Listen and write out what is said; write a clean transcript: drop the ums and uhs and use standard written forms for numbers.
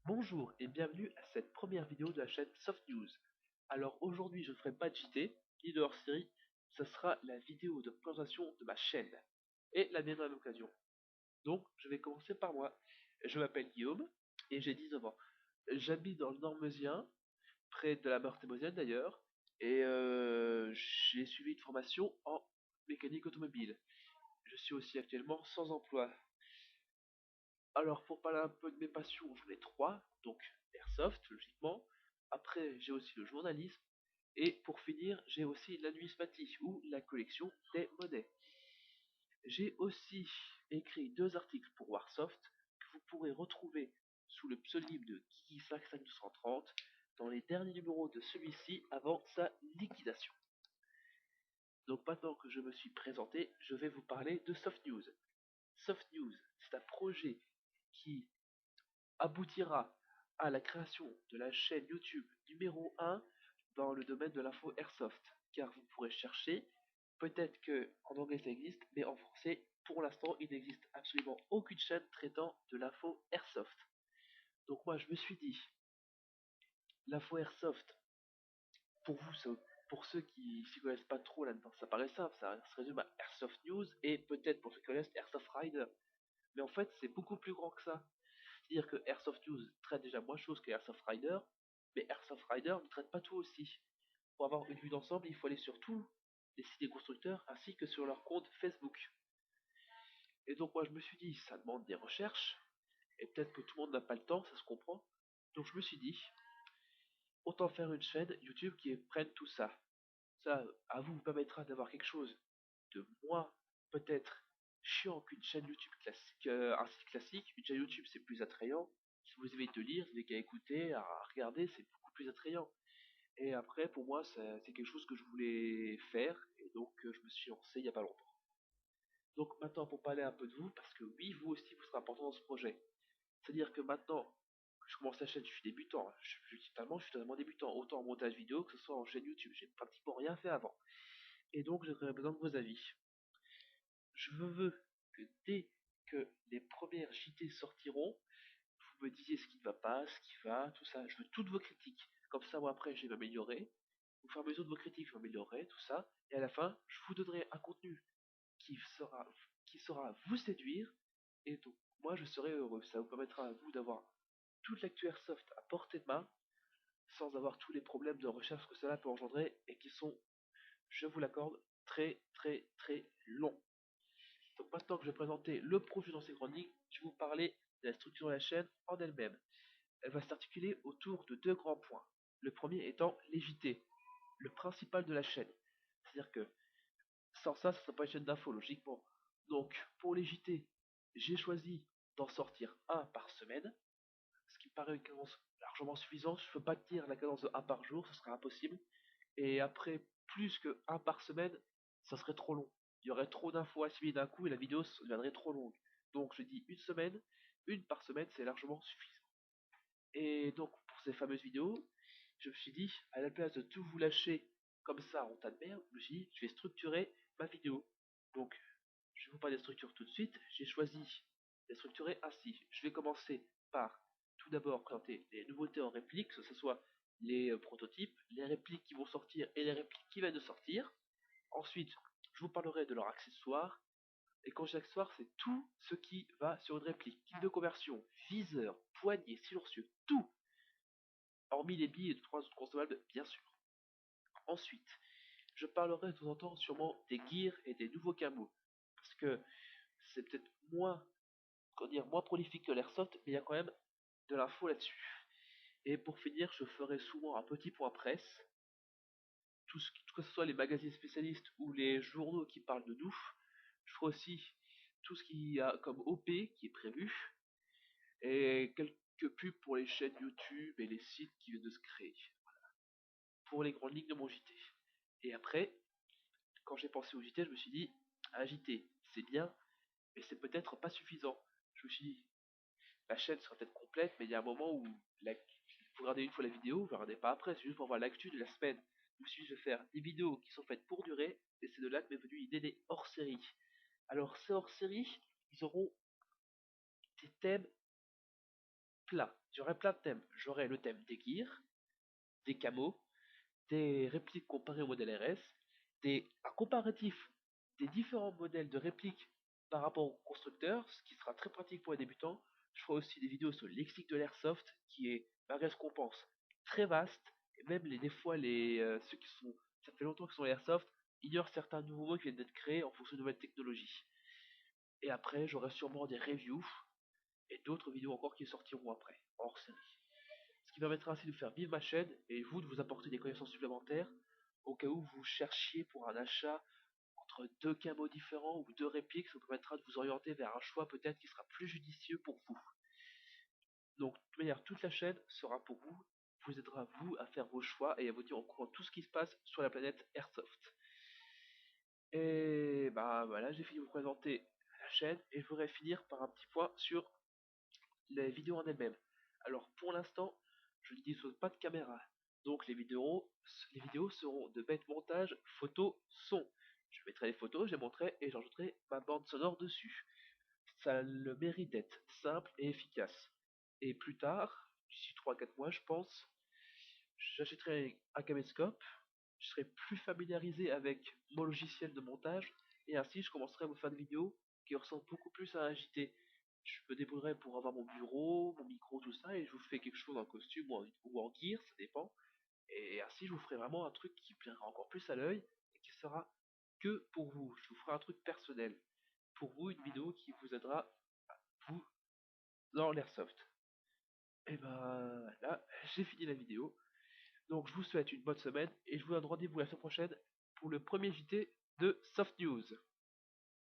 Bonjour et bienvenue à cette première vidéo de la chaîne Soft News. Alors aujourd'hui je ne ferai pas de JT ni de hors-série, ce sera la vidéo de présentation de ma chaîne et la mienne à l'occasion. Donc je vais commencer par moi. Je m'appelle Guillaume et j'ai 19 ans. J'habite dans le Nord Meusien, près de la Meurthe-et-Moselle d'ailleurs, et j'ai suivi une formation en mécanique automobile. Je suis aussi actuellement sans emploi. Alors, pour parler un peu de mes passions, j'en ai trois. Donc, l'airsoft, logiquement. Après, j'ai aussi le journalisme. Et pour finir, j'ai aussi la numismatique ou la collection des monnaies. J'ai aussi écrit deux articles pour Warsoft que vous pourrez retrouver sous le pseudonyme de Kiki55230 dans les derniers numéros de celui-ci avant sa liquidation. Donc maintenant que je me suis présenté, je vais vous parler de Soft News. Soft News, c'est un projet qui aboutira à la création de la chaîne YouTube numéro 1 dans le domaine de l'info Airsoft. Car vous pourrez chercher, peut-être que en anglais ça existe, mais en français, pour l'instant, il n'existe absolument aucune chaîne traitant de l'info Airsoft. Donc moi, je me suis dit, l'info Airsoft, pour vous, pour ceux qui s'y connaissent pas trop là-dedans, ça paraît simple, ça se résume à Airsoft News et peut-être pour ceux qui connaissent Airsoft Rider. Mais en fait, c'est beaucoup plus grand que ça. C'est-à-dire que Airsoft News traite déjà moins de choses que Airsoft Rider, mais Airsoft Rider ne traite pas tout aussi. Pour avoir une vue d'ensemble, il faut aller sur tous les sites des constructeurs ainsi que sur leur compte Facebook. Et donc moi je me suis dit, ça demande des recherches, et peut-être que tout le monde n'a pas le temps, ça se comprend. Donc je me suis dit, autant faire une chaîne YouTube qui prenne tout ça. Ça, à vous permettra d'avoir quelque chose de moins peut-être chiant qu'une chaîne YouTube classique, un site classique. Une chaîne YouTube c'est plus attrayant. Si vous avez de lire, vous n'avez qu'à écouter, à regarder, c'est beaucoup plus attrayant. Et après, pour moi, c'est quelque chose que je voulais faire, et donc je me suis lancé il n'y a pas longtemps. Donc maintenant, pour parler un peu de vous, parce que oui, vous aussi, vous serez important dans ce projet. C'est-à-dire que maintenant que je commence la chaîne, je suis débutant, hein. Je suis totalement débutant, autant en montage vidéo que ce soit en chaîne YouTube. J'ai pratiquement rien fait avant. Et donc, j'aurais besoin de vos avis. Je veux que dès que les premières JT sortiront, vous me disiez ce qui ne va pas, ce qui va, tout ça. Je veux toutes vos critiques. Comme ça, moi, après, je vais m'améliorer. Au fur et à mesure de vos critiques, je vais m'améliorer, tout ça. Et à la fin, je vous donnerai un contenu qui sera, qui saura vous séduire. Et donc, moi, je serai heureux. Ça vous permettra à vous d'avoir toute l'actu Airsoft à portée de main, sans avoir tous les problèmes de recherche que cela peut engendrer, et qui sont, je vous l'accorde, très très très longs. Donc maintenant que je vais présenter le projet dans ses grandes lignes, je vais vous parler de la structure de la chaîne en elle-même. Elle va s'articuler autour de deux grands points. Le premier étant les JT, le principal de la chaîne. C'est-à-dire que sans ça, ce ne serait pas une chaîne d'info, logiquement. Donc, pour les JT, j'ai choisi d'en sortir un par semaine, ce qui me paraît une cadence largement suffisante. Je ne peux pas tenir la cadence de un par jour, ce serait impossible. Et après, plus que un par semaine, ça serait trop long. Il y aurait trop d'infos assimiler d'un coup et la vidéo deviendrait trop longue. Donc je dis une semaine, une par semaine, c'est largement suffisant. Et donc pour ces fameuses vidéos, je me suis dit, à la place de tout vous lâcher comme ça en tas de merde, je me suis dit, je vais structurer ma vidéo. Donc je vais vous parler des structures tout de suite. J'ai choisi de les structurer ainsi. Je vais commencer par tout d'abord présenter les nouveautés en réplique, que ce soit les prototypes, les répliques qui vont sortir et les répliques qui viennent de sortir. Ensuite, je vous parlerai de leurs accessoires. Et quand je dis accessoires, c'est tout ce qui va sur une réplique. Kit de conversion, viseur, poignée, silencieux, tout. Hormis les billes et 3 autres consommables, bien sûr. Ensuite, je parlerai de temps en temps sûrement des gears et des nouveaux camos. Parce que c'est peut-être moins, comment dire, moins prolifique que l'airsoft, mais il y a quand même de l'info là-dessus. Et pour finir, je ferai souvent un petit point presse. Que ce soit les magazines spécialistes ou les journaux qui parlent de nous. Je ferai aussi tout ce qu'il y a comme OP qui est prévu. Et quelques pubs pour les chaînes YouTube et les sites qui viennent de se créer. Pour les grandes lignes de mon JT. Et après, quand j'ai pensé au JT, je me suis dit, un JT, c'est bien, mais c'est peut-être pas suffisant. Je me suis dit, la chaîne sera peut-être complète, mais il y a un moment où vous regardez une fois la vidéo, vous ne regardez pas après, c'est juste pour voir l'actu de la semaine. Je me suis dit, je vais faire des vidéos qui sont faites pour durer, et c'est de là que m'est venue l'idée des hors-série. Alors, ces hors-série, ils auront des thèmes plein. J'aurai plein de thèmes. J'aurai le thème des gears, des camos, des répliques comparées au modèle RS, un comparatif des différents modèles de répliques par rapport au constructeur, ce qui sera très pratique pour les débutants. Je ferai aussi des vidéos sur le lexique de l'airsoft, qui est, malgré ce qu'on pense, très vaste, et même des fois ceux qui sont, ça fait longtemps qu'ils sont à l'airsoft, ignorent certains nouveaux mots qui viennent d'être créés en fonction de nouvelles technologies. Et après, j'aurai sûrement des reviews et d'autres vidéos encore qui sortiront après, hors série. Ce qui permettra ainsi de faire vivre ma chaîne et vous de vous apporter des connaissances supplémentaires au cas où vous cherchiez pour un achat entre deux camos différents ou deux répliques. Ça vous permettra de vous orienter vers un choix peut-être qui sera plus judicieux pour vous. Donc de toute manière, toute la chaîne sera pour vous, vous aidera vous à faire vos choix et à vous tenir au courant de tout ce qui se passe sur la planète Airsoft. Et bah voilà, j'ai fini de vous présenter la chaîne et je voudrais finir par un petit point sur les vidéos en elles-mêmes. Alors pour l'instant, je ne dispose pas de caméra, donc les vidéos seront de bêtes montage, photos, son. Je mettrai les photos, je les montrerai et j'ajouterai ma bande sonore dessus. Ça a le mérite d'être simple et efficace. Et plus tard, d'ici 3 4 mois je pense, j'achèterai un caméscope, je serai plus familiarisé avec mon logiciel de montage, et ainsi je commencerai à vous faire des vidéos qui ressemblent beaucoup plus à un JT. Je me débrouillerai pour avoir mon bureau, mon micro, tout ça, et je vous fais quelque chose en costume ou en gear, ça dépend. Et ainsi je vous ferai vraiment un truc qui plaira encore plus à l'œil, et qui sera que pour vous. Je vous ferai un truc personnel. Pour vous, une vidéo qui vous aidera, vous, dans l'airsoft. Et ben là, j'ai fini la vidéo. Donc je vous souhaite une bonne semaine et je vous donne rendez-vous la semaine prochaine pour le premier JT de Soft News.